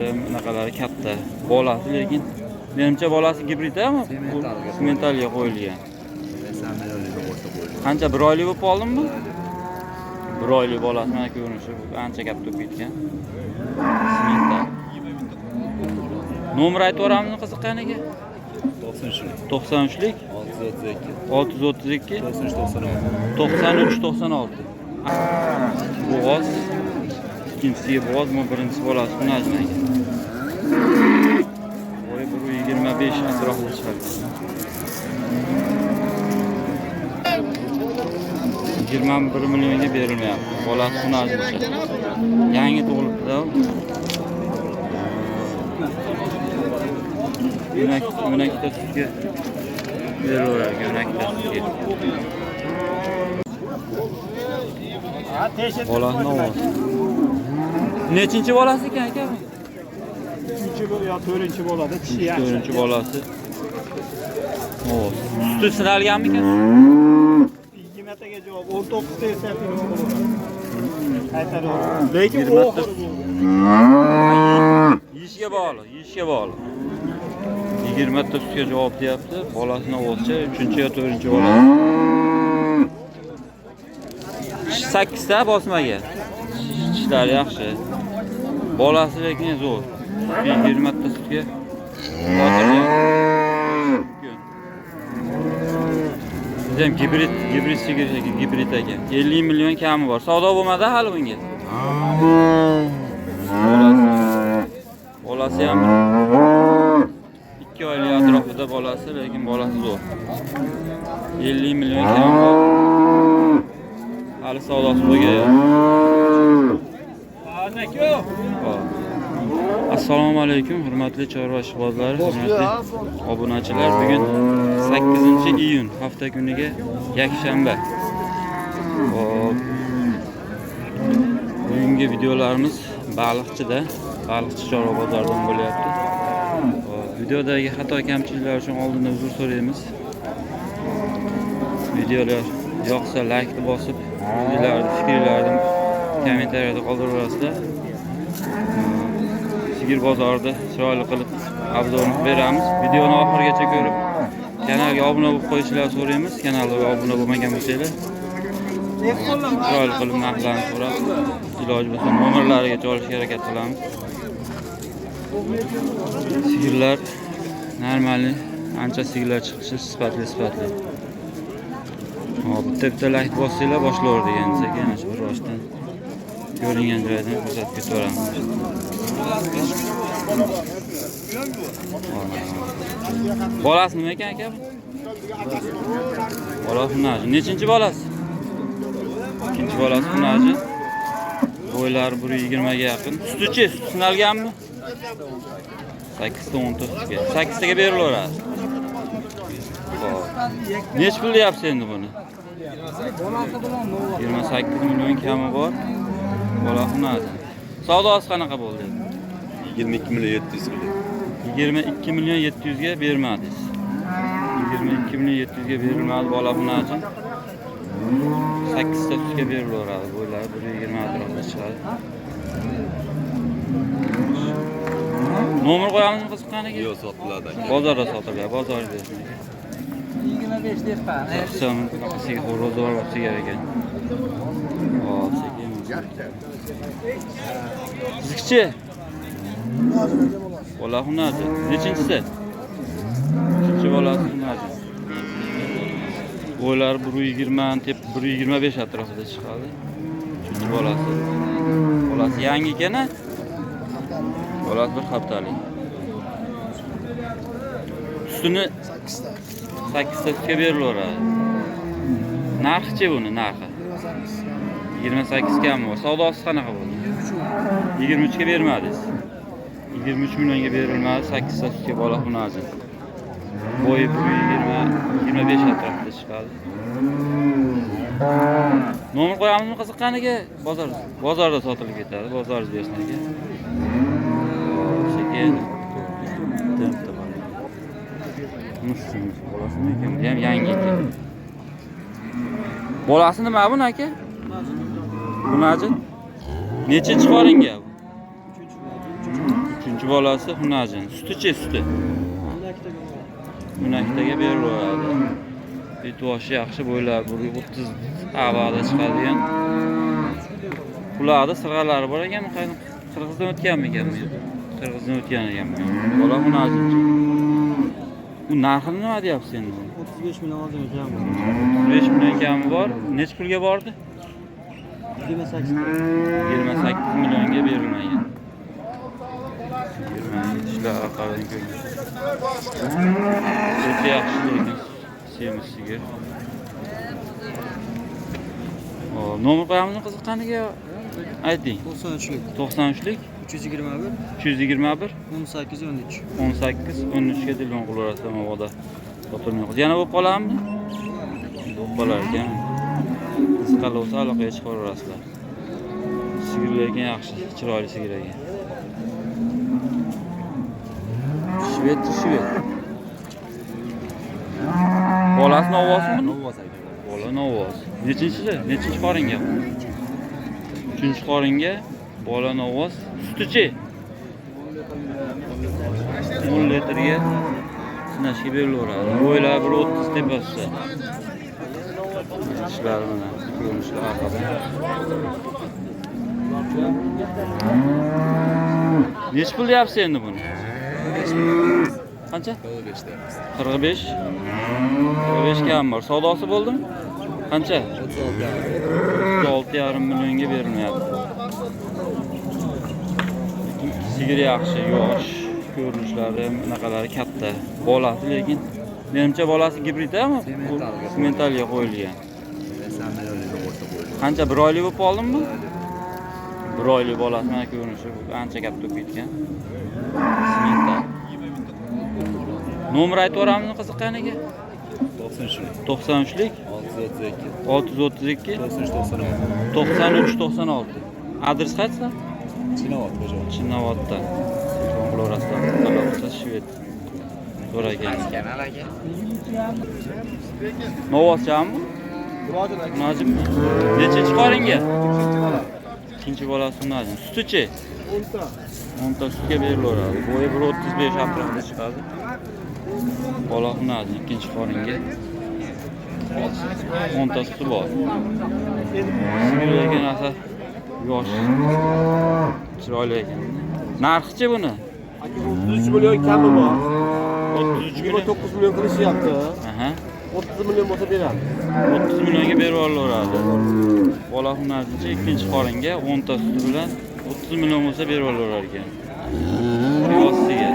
Bunaqalari katta. Bolasi lekin menimcha bolasi gibridmi? Sementalga qo'yilgan. Qancha, 1 oylik bo'lib qoldimi bu? 1 oylik bolasi mana ko'rinishi ancha katta bo'lib ketgan. Semental. Nomer aytib o'ramizmi qiziqqaniga? 93lik 632 9396 bo'g'oz. İkincisiga bo'g'oz, bu birinchisi bolasi bunajmi. Boyi 125 atrofida chiqadi. 21 millionga berilmayapti. Bolasi bunajmi. Yangi tug'ilibdi-da. Yo'nakda sutga berilaveradi, yo'nakda sutga. Bolasi novoz. Nechinchi bolasi ekan aka? 3-4 bo'ladi. Tishi yaxshi. 4-chi bolasi. Novoz. Suti sinalganmi ekan? 20 taga javob 19 ta esa qaytarib. Lekin oxiri yeyishga bog'liq. 20 ta sutga javob deyapti. Bolasi novozcha, 3-chi yo 4-chi bolasi. 8 ta bosmaga. Ishlar yaxshi. Bolasi lekin zo'r. 20 ta sutga xotirjam. Bizam gibrid sigir gibrid ekan. 50 million kami bor. Savdo bo'lmadi hali bunga. Bolasi ham 2 oylik atrofida bolasi, lekin bolasi zo'r. 50 million kami bor. Hali savdosi bo'lgan. Assalomu alaykum, hurmatli chorva ishqibozlari, hurmatli obunachilar. Bugun 8-iyun hafta kuniga yakshanba. Bugungi videolarimiz Baliqchi chorva bozoridan bo'lyapti. Videodagi xato kamchiliklar uchun oldindan uzr so'raymiz. Videolar yoqsa like bosib, fikrlarni kommentariyada qoldirasizlar. Sigir bozorida chiroyli qilib obzorni beramiz. Videoni oxirigacha ko'rib, kanalga obuna bo'lib qo'yishlarini so'raymiz. Kanalga obuna bo'lmagan bo'lsanglar, chiroyli qilib narxlarni so'rab, iloji bo'lsa nomerlarigacha olishga harakat qilamiz. Sigirlar normalniy, ancha sigirlar chiqishi sifatli. Bitta like bossanglar boshlayverdik endi sekin bir boshdan ko'ringan joydan ko'rsatib ketaveramiz. Bolasi nima ekan aka? Bolasi bunajmi? Nechinchi bolasi? Ikkinchi bolasi bunajmi? Bo'ylari 120 ga yaqin. Sutichi sinalganmi? 8 ta 10 ta sutga. 8 taga berilaveradi. Nech pul deyapsiz endi buni? 28 million kami bor. Bolasi bunajmi? Savdosi qanaqa bo'ldi? 22 million 700 ga. 22 million 700 ga bermadingiz. 22 million 700 ga berilmadi bola bunajmi? 8 ta sutga berilaveradi. Bo'ylari 120 atrofida chiqadi. Nomer qo'yamizmi qiziqqaniga? Yo'q, sotiladi aka. Bozorda sotiladi, bozorda. 25 deb Sen sigir bozor va sigir ekan. Sekin. Qiziqchi. Bola xunasi. Nechinchisi? 3-chi bolasi xunasi. Bo'ylari 120 deb 125 atrofida chiqadi. 3-chi bolasi. Bolasi yangi ekan-a? Bolasi bir haftalik. Sutini 8 ta sutga berilaveradi. Narxi-chi buni narxi? 28 kami bor. Savdosi qanaqa bo'ldi? 23 ga bermadingiz. 23 millionga berilmadi, 8 ta sutga bola bunajim. Bo'yi 120-25 atrofida chiqadi. Nomer qo'yamizmi qiziqqaniga? Bozorda sotilib ketadi, bozoringiz bersin aka. Sekin. Mushuk bolasimi ekan? Bu ham yangi ekan. Bolasi nima bu aka? Bunajin. Nechinchi qoringa? Uchinchi bolasi Hunajin. Suti-chi, suti. Munakitaga beriladi. Betoshi yaxshi bo'ylab, 30 avada chiqadigan. Ularda sirg'alari bor ekanmi? Qirg'izdan o'tganmi ekanmi? Qirg'izdan o'tgan ekanmi? Bola Hunajin. Bu narxini nima deyapsiz endi? 35 million oldim ekan. 35 million kami bor. Nech pulga bordi? 28. 28 millionga berilmagan. 27 ishlar orqadan ko'rish. O'ta yaxshi lekin semiz sigir. Nomer qo'yamizmi qiziqqaniga? Ayting. 93lik. 93lik 321 321 18 13. 18 13 ga telefon qilaverasizlar mavoda. Sotilmayapti. Yana bo'lib qoladimi? Bo'lib qolar ekan. Qiziqarli bo'lsa aloqaga chiqaraverasizlar. Sigirlar ekan yaxshi, chiroyli sigir ekan. Shved. Bolasini ovozimi? Bola novoz. Nechinchi qoringa? 3-qoringa bola novoz. Suti-chi? 10 litrga sinashga berilaveradi. Bo'ylari 130 tepasida. Ishlari mana ko'rinishlar orqada. Nech pul deyapsiz endi buni? Qancha? 45. 45 kam bor. Savdosi bo'ldimi? Qancha? 36,5 millionga berilmayapti. Sigir yaxshi, yosh, ko'rinishlari bunaqalari katta. Bolasi lekin menimcha bolasi gibrid-mi? Sementalga qo'yilgan. Qancha, 1 oylik bo'lib qoldimi? 1 oylik bolasi mana ko'rinishi ancha katta bo'lib ketgan. Semental. Nomer aytib o'ramizmi qiziqqaniga? 93lik 632 9396. Adres qayerda? Chinavodda. Qilaverasizlar. Aloqasi Shved. So'ragan. Novosami? Najimmi? Nechinchi qoringa? Ikkinchi bolasi Najim. Suti-chi? 10 ta sutga berilaveradi. Bo'yi 135 atrofida chiqadi. Bola Hunajin ikkinchi qoringa 10 ta suti bor. Sigir ekan asa yosh. Chiroyli ekan. Narxi-chi buni? 33 million kami bor. 33 million 9 million qilishyapti. Aha. 30 million bo'lsa beramiz. 30 millionga berib yuboraveradi. Bola Hunajinchi ikkinchi qoringa 10 ta suti bilan 30 million bo'lsa berib yuborar ekan. Yosh sigir.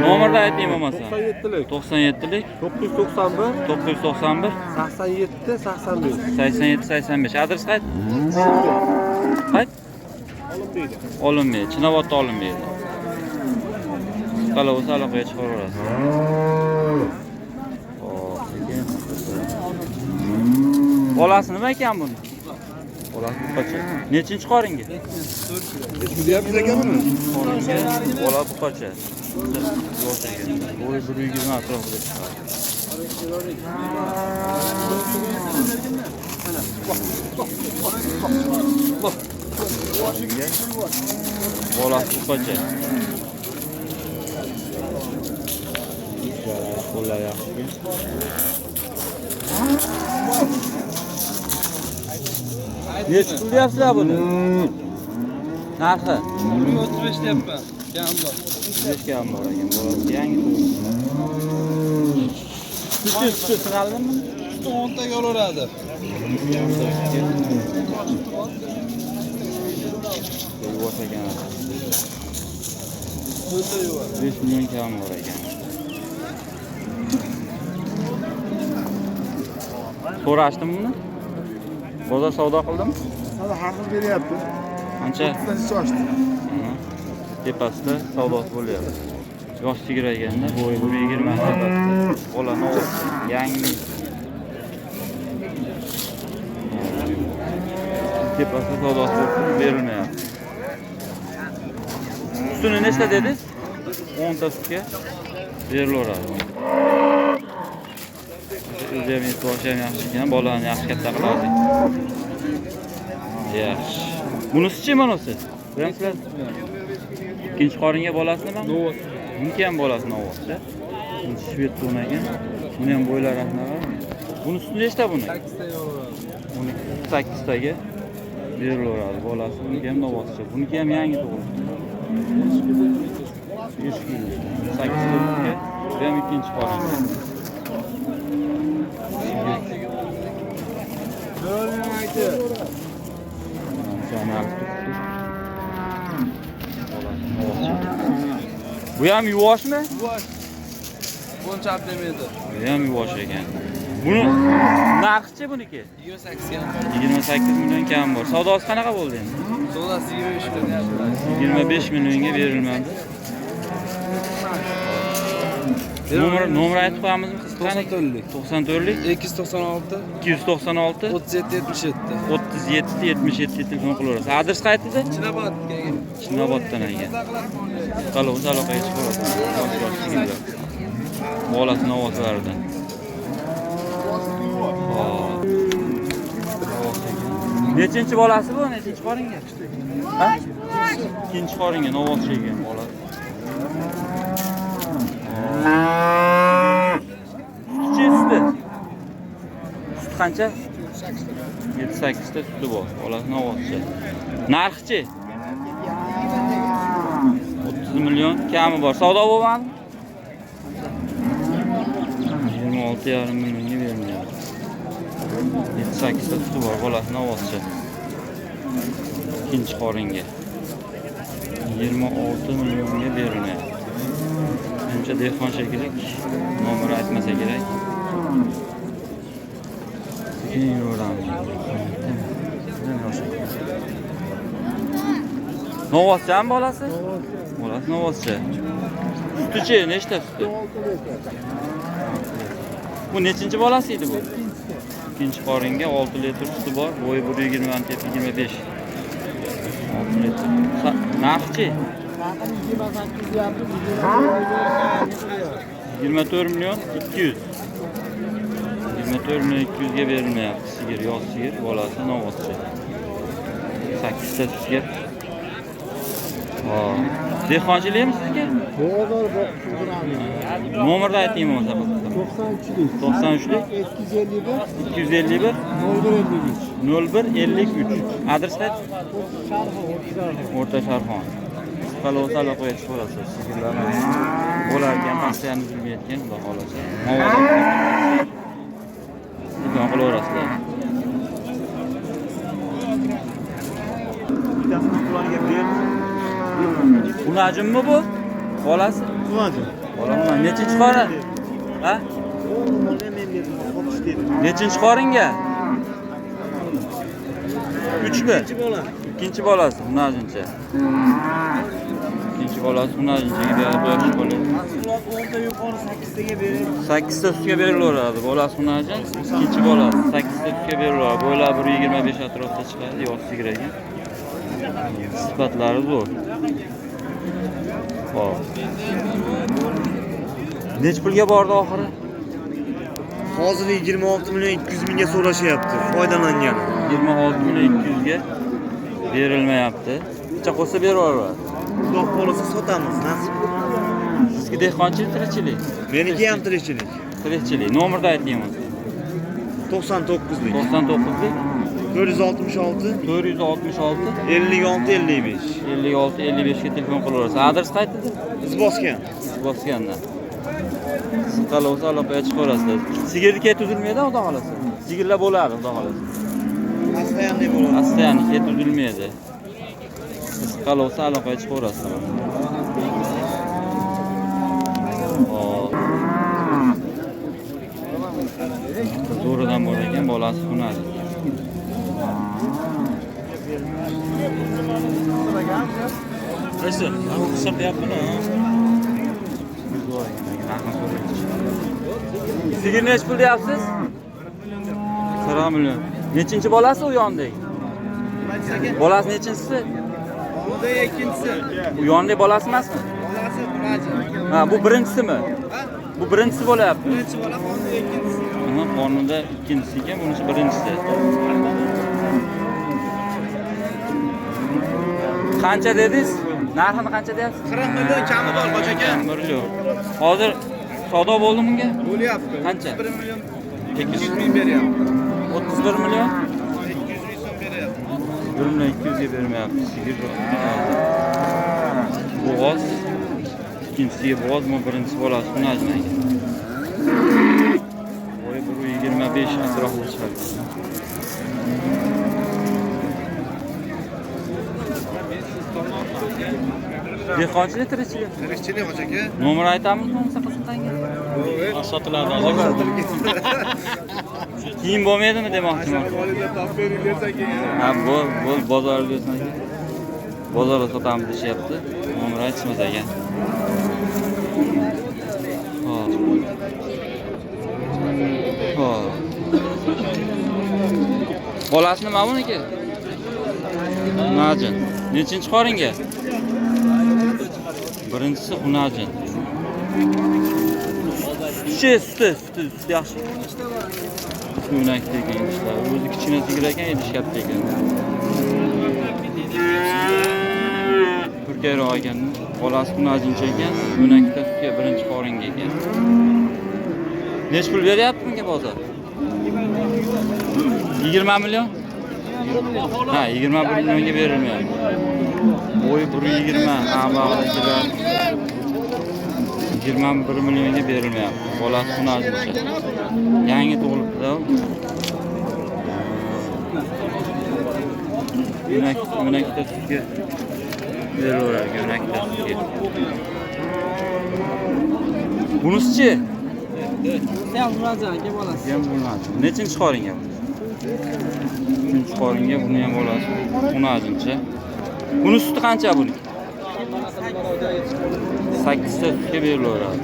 Nomerda ayting bo'lmasa. 97lik 97lik 991 991 87 85. 87 85. Adres qayt? Qayt? Olinmaydi. Chinovodda olinmaydi. Qala bo'lsa aloqaga chiqaraverasiz. Bolasi nima ekan buni? Bolasi buqacha. Nechinchi qoringa? 4. Deyapsiz ekanmi? Qoringa bola buqacha. Yosh ekan. Bo'yi 120 atrofida chiqadi. Bolasi buqacha. Qo'llar yaxshi. Necha pul deyapsizlar buni? Narxi? 35 deyapman. Kam bor. 35 kam bor ekan. Bolasi yangi. Suti sinaldimi? 10 taga olaveradi. Yo'q ekan. 5 million kam bor ekan. So'rashdim buni. Bozor savdo qildim. Savdo haqi beryapti. Qancha? 30 ochdi. Tepasida savdosi bo'lyapti. Yosh sigir ekanda, bo'yi 120 tepasida. Bola novoz, yangi. Tepasida savdosi berilmayapti. Ustini nechta dedingiz? 10 ta sutga berilaveradi. O'zi ham e'tiboshi ham yaxshi ekan, bolani yaxshi katta qiladi. Yaxshi. Bunisi-chi, manasi? Bilasizlar? Ikkinchi qoringa bolasi nima? Buniki ham bolasi Novoscha. Bu shved to'n ekan. Buni ham bo'ylari anaqa. Buni suti nechta buni? 8 taga berilaveradi bolasi. Buniki ham Novoscha. Buniki ham yangi tug'ildi. 5 kilo. 8 taga. Bu ham ikkinchi qoringa. Bu ham yuvoshmi? Yuvosh. Buncha demaydi. Bu ham yuvosh ekan. Buni narxchi buniki? 28 ga. 28 million kam bor. Savdosi qanaqa bo'ldi endi? Savdosi 25 million. 25 millionga berilmadi. Nomer aytib qo'yamizmi? 94lik. 94lik 296 296 37 77. 37 77 telefon qilaverasiz. Adres qayerda? Chinobodga. Chinoboddan ekan. Qal'o'z aloqaga chiqib bolasi Novoslardan. Nechinchi bolasi bu? Nechinchi qoringa? Ha? Ikkinchi qoringa Novos ekan bolasi. Suti qancha? 7-8 ta suti bor. Bolasi Novoscha. Narxchi? 30 million kami bor. Savdo bo'lmadi? 26,5 millionga beriladi. 7-8 ta suti bor. Bolasi Novoscha. Ikkinchi qoringa 26 millionga beriladi. Menimcha dehqon shekilli nomeri aytmasa kerak. Novoscha ham bolasi? Bolasi Novoscha. Sutichi nechta suti? Bu nechinchi bolasi edi bu? Ikkinchi qoringa 6 litr suti bor. Bo'yi 120 tepi 25. 6 litr. Narxchi? 24 million 200. 24 million 200 ga berilmayapti. Sigir, yoz sigir, bolasi Novoscha. 8 ta sigir. Dehqonchilikmi sizga? Bozor boqishim. Nomerni aytingmi o'zi? 93lik 251 0153. Adres qayerda? O'rta Sharxon. Qal'o'z aloqaga chiqarasiz. Sigirlarni bo'larkan, pasiyani bilmayotgan, xudo xolasa. Nima qilaverasizlar? Unajimmi bu? Bolasi? Unajim. Bolamman. Nechinchi qorin? Ha? Nechinchi qoringa? 3 mi? İkinci bolasi unajincha. İkinci bolasi unajinchaga berib qo'yish bo'ladi. O'nta yuqori 8 taga berib. 8 ta sutga berilaveradi. Bolasi unajin, ikkinchi bolasi 8 ta sutga berilaveradi. Bo'ylab 125 atrofida chiqadi, yoz sigir ekan. Sifatlari zo'r. Xo'p. Nech pulga bordi oxiri? Hozir 26 million 200 mingga so'rashyapti. Foydalangan. 26 million 200 ga berilmayapti. Necha qo'ysa beraveradi. Xudo xolasa sotamiz, nasib. Sizga dehqonchilik, tirikchilik? Meniki ham tirikchilik. Tirikchilik. Nomerni aytingiz. 99lik 99lik 466 466 56 55. 56 55 ga telefon qilaverasiz. Adres qayerda? Biz bosgan. Bosgandan. Qal'o'z aloqaga chiqarasizlar. Sigirni ket uzilmaydi, xudo xolasa. Sigirlar bo'ladi, xudo xolasa. Astayanli bo'ladi. Astayani ket uzilmaydi. Siz Qal'o'z aloqaga chiqarasizlar. Hop. Zo'ridan bor ekan, bolasi xunadi. Qaysi? Hisob yapmi? Sigir nech pul deyapsiz? 40 million. Nechinchi bolasi u yondagi? Bolasi nechinchisi? Bu ikkinchisi. U yondagi bolasi emasmi? Bolasi birinchi. Ha, bu birinchisimi? Bu birinchisi bo'lyapti. Birinchi bola, qonunda ikkinchisi. Aha, qonunda ikkinchisi ekan, bunisi birinchisi. Qancha dedingiz? Narxini qancha deyapsiz? 40 million kami bor Hoji aka. 1 million. Hozir savdo bo'ldimi bunga? Bo'lyapti. Qancha? 1 million 200 ming beryapti. 31 million. 200 ming so'm beryapti. 1 million 200 ga bermayapti. Sigir bo'g'oz. Ikkinchisiga bo'g'oz, bu birinchisi bolasi xunajmagan. Boy 125 atrofida chiqadi. Dehqonchilik tirikchilik. Tirikchilik Hoji aka. Nomer aytamizmi, bo'lmasa qiziqqanga? Sotiladi. Keyin bo'lmaydimi demoqchiman. Bolalar topib beringlar keyin. Ha, bo'l bozorga bersin aka. Bozorda sotamiz deyapti. Nomer aytishmas ekan. Hop. Bolasi nima buniki? Xunajin. Nechinchi qoringa? Birinchisi xunajin. Suti yaxshi. Sunak degan ishlar. O'zi kichkina sigir ekan, idish katta ekan. Turkiyaroq ekan. Bolasi xunajincha ekan, o'nakda sutga birinchi qoringa ekan. Nech pul beryapti bunga bozor? 20 million? Ha, 21 millionga berilmayapti. Bo'yi 120, amog'idagilar 21 millionga berilmayapti. Bolasi xunajincha. Yangi tug'ilibdi-da. O'nakda sutga beraveradi, o'nakda sutga. Bunisi-chi? Sen Murodjon aka bolasi. Ham bo'lmadi. Nechinchi qoringa? 3 qoringa buni ham bolasi. Xunajincha. Buni suti qancha buni? 8 ta sutga berilaveradi.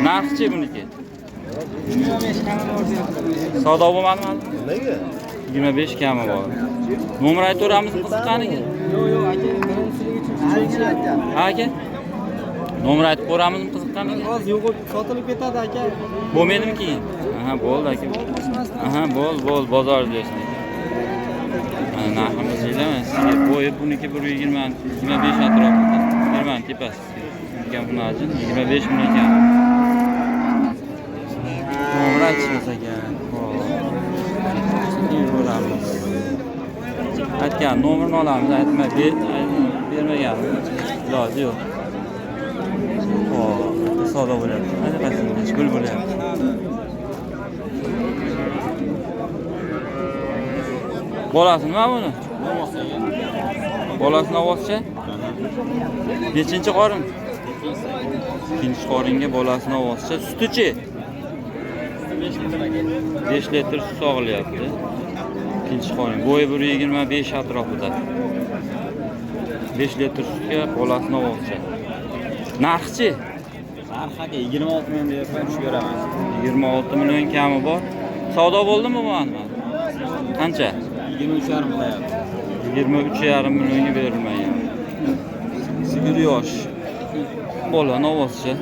Narxi-chi buniki? 25 kami bor deyapti. Savdo bo'lmadimi? Nega? 25 kami bor. Nomer aytaveramizmi qiziqqaniga? Yo'q aka, birinchiligi uchun aytyapti. Ha aka? Nomer aytib qo'ramizmi qiziqqaniga? Hozir yo'qib sotilib ketadi aka. Bo'lmaydimi keyin? Aha, bo'ldi aka. Aha, bo'l, bozor deysan aka. Mana narximiz deyman, sizga bo'yi buniki 120, 25 atrofida. 20 tepasi. Ekan xunajin 25 million ekan. Nomer aytishmas ekan. Ko'ramiz. Aytgan nomerni olamiz, bermagan. Iloji yo'q. Savdo bo'lyapti. Qanaqasi? Nechkul bo'lyapti? Bolasi nima buni? Bolasini ovozcha? Nechinchi qorin? Ikkinchi qoringa bolasini ovozcha. Sutichi? 5 litr sut sog'ilyapti. Ikkinchi qorin. Bo'yi 125 atrofida. 5 litr sutga bolasini ovozcha. Narxi-chi? Narxi 26 million deyapman, shu beraman. 26 million kami bor. Savdo bo'ldimi bu anda? Qancha? 23,5 qilyapti. 23,5 millionga berilmagan. Sigir yosh. Bola novozcha.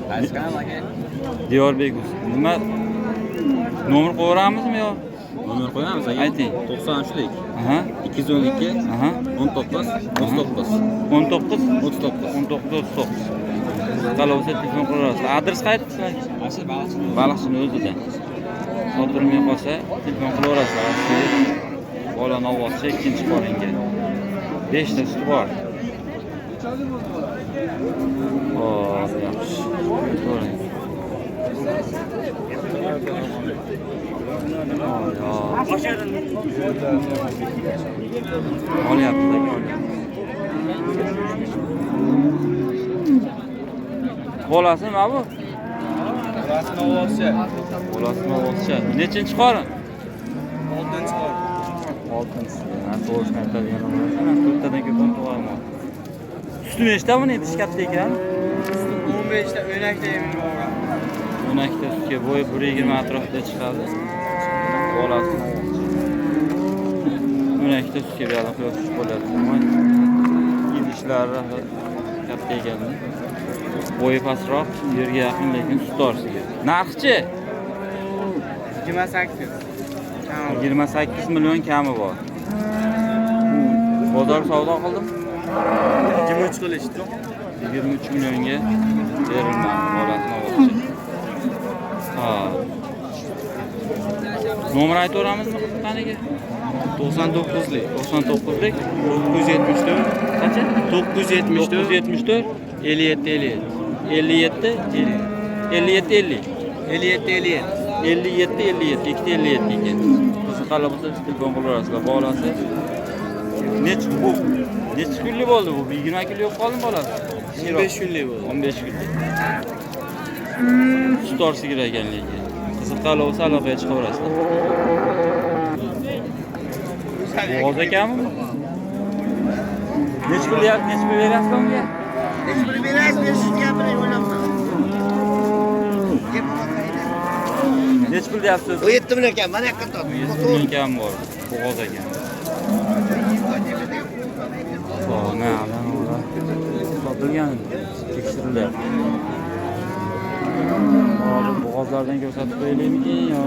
Qaysi kanal aka? Diyorbek. Nima? Nomer qo'yramizmi yo? Nomer qo'yamiz aka. Ayting. 93lik. Aha. 212. Aha. 19 39. 19 39. 19 Qalaversa telefon qilaverasiz. Adres qayerda? Asli baliqchi. Baliqchini o'zida. Sotilmay qolsa telefon qilaverasiz. Bola novozcha ikkinchi qoringa. 5 ta suti bor. Hop, yaxshi. Ko'ring. Olyapti. Bolasi nima bu? Bolasi novozcha. Nechinchi qorin? 6-chi qorin. 6-chi. To'g'risini aytadigan bo'lsa, 4tadan ko'p tug'ilmoq. Suti nechta buni? Idish katta ekan. 15 ta o'ynakda emin bor. O'nakda sutga bo'yi 120 atrofida chiqadi. Bolasi o'nakda sutga baliq yo'q bo'lyapti. Idishlari katta ekan. Bo'yi pastroq, yerga yaqin lekin sutdor sigir. Narxi-chi? 28. 28 million kami bor. Bozor savdo qildim. 23 qilishdi. 23 millionga berilgan bolasini olmoqchi. Ha. Nomer aytaveramizmi qaniga? 99lik. 99lik 974. qancha? 974. 974 57 57. 57 57 50 57 57. 57 57 ikkita 57 ekan. Qiziqarli bo'lsa telefon qilaverasizlar. Bolasi necha kunlik bo'ldi bu? 20 kunlik bo'lib qoldimi bolasi? 15 kunlik bo'ldi. 15 kunlik. Stor sigir ekanligi. Qiziqarli bo'lsa aloqaga chiqaverasizlar. Bo'g'oz ekanmi? Necha pul berasiz unga? Necha pul berasiz? Men sizga gapiray o'ylabman. Necha pul deyapsiz? 17 million ekan, mana yoqqa tot. 7 million kam bor. Bo'g'oz ekan. Sog'ni alan ora. Sotilgan tekshirilyapti. Hozir bo'g'ozlardan ko'rsatib qo'yaylikmi yo?